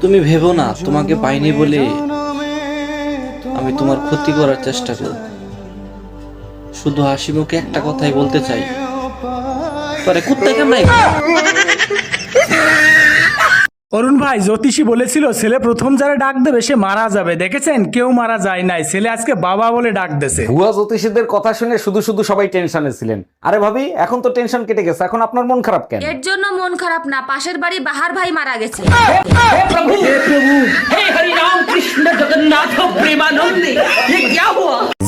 তুমি ভেবো না তোমাকে পাইনি বলে আমি তোমার ক্ষতি করার চেষ্টা করব। শুধু হাসি মুখে একটা কথাই বলতে চাই, তোরে কুত্তা কামড়াই। অরুণ ভাই, জ্যোতিষী বলেছিল ছেলে প্রথম যারা ডাক দেবে সে মারা যাবে। দেখেছেন, কেউ মারা যায় নাই, ছেলে আজকে বাবা বলে ডাক দেছে। ভুয়া জ্যোতিষীদের কথা শুনে শুধু শুধু সবাই টেনশনে ছিলেন। আরে ভাবি, এখন তো টেনশন কেটে গেছে, এখন আপনার মন খারাপ কেন? এর জন্য মন খারাপ না, পাশের বাড়ি বাহার ভাই মারা গেছে।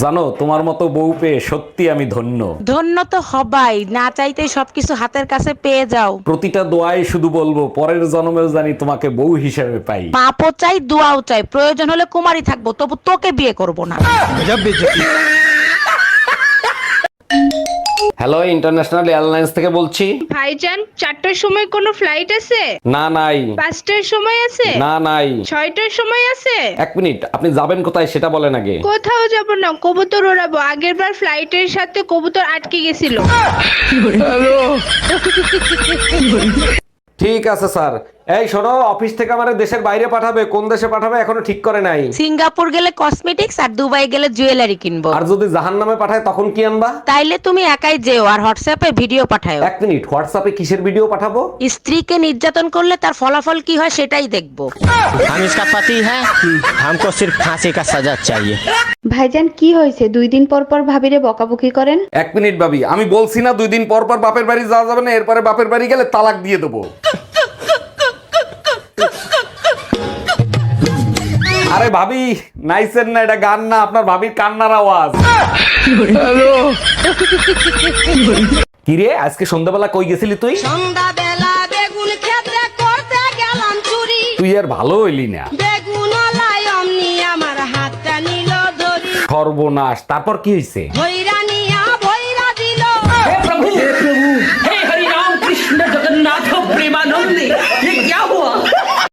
জানো, তোমার মতো বউ পেয়ে সত্যি আমি ধন্য। ধন্য তো হবাই, না চাইতে সবকিছু হাতের কাছে পেয়ে যাও। প্রতিটা দোয়ায় শুধু বলবো পরের জন্মেও জানি তোমাকে বউ হিসেবে পাই। পাপও চাই, দোয়াও চাই, প্রয়োজন হলে কুমারী থাকবো, তবু তোকে বিয়ে করব না। হ্যালো, ইন্টারন্যাশনাল এয়ারলাইন্স থেকে বলছি। ভাইজান, 4টার সময় কোনো ফ্লাইট আছে? না নাই। 5টার সময় আছে? না নাই। 6টার সময় আছে? এক মিনিট, আপনি যাবেন কোথায় সেটা বলেন আগে। কোথাও যাব না, কবুতর ওড়াবো। আগের বার ফ্লাইটের সাথে কবুতর আটকে গেছিল। ঠিক আছে স্যার। এই শোনো, অফিস থেকে আমার দেশের বাইরে পাঠাবে, কোন দেশে পাঠাবে এখনো ঠিক করে নাই। সিঙ্গাপুর গেলে কসমেটিক্স আর দুবাই গেলে জুয়েলারি কিনবো। আর যদি জাহান্নামে পাঠায় তখন কি আনবা? তাইলে তুমি একাই যেও আর হোয়াটসঅ্যাপে ভিডিও পাঠাও। এক মিনিট, হোয়াটসঅ্যাপে কিসের ভিডিও পাঠাবো? স্ত্রীকে নির্যাতন করলে তার ফলাফল কি হয় সেটাই দেখবো। हम इसका पति है, हमको सिर्फ फांसी का सजा चाहिए। ভাইজান, কি হয়েছে? 2 দিন পর পর ভাবিরে বকাবকি করেন। এক মিনিট ভাবি, আমি বলছি না 2 দিন পর পর বাপের বাড়ি যাওয়া যাবে না, এরপরে বাপের বাড়ি গেলে তালাক দিয়ে দেবো। আরে ভাবি, নাইসেন না, এটা গান না, আপনার ভাবির কান্নার আওয়াজ। কিরে, আজকে সন্ধ্যাবেলা কই গেছিলি তুই? সন্ধ্যাবেলা বেগুন ক্ষেত্রে করতে গেলাম চুরি, তুই আর ভালো হইলি না। বেগুন অমনি আমার হাতটা নিল ধরি, সর্বনাশ, তারপর কি হইছে? ধইরা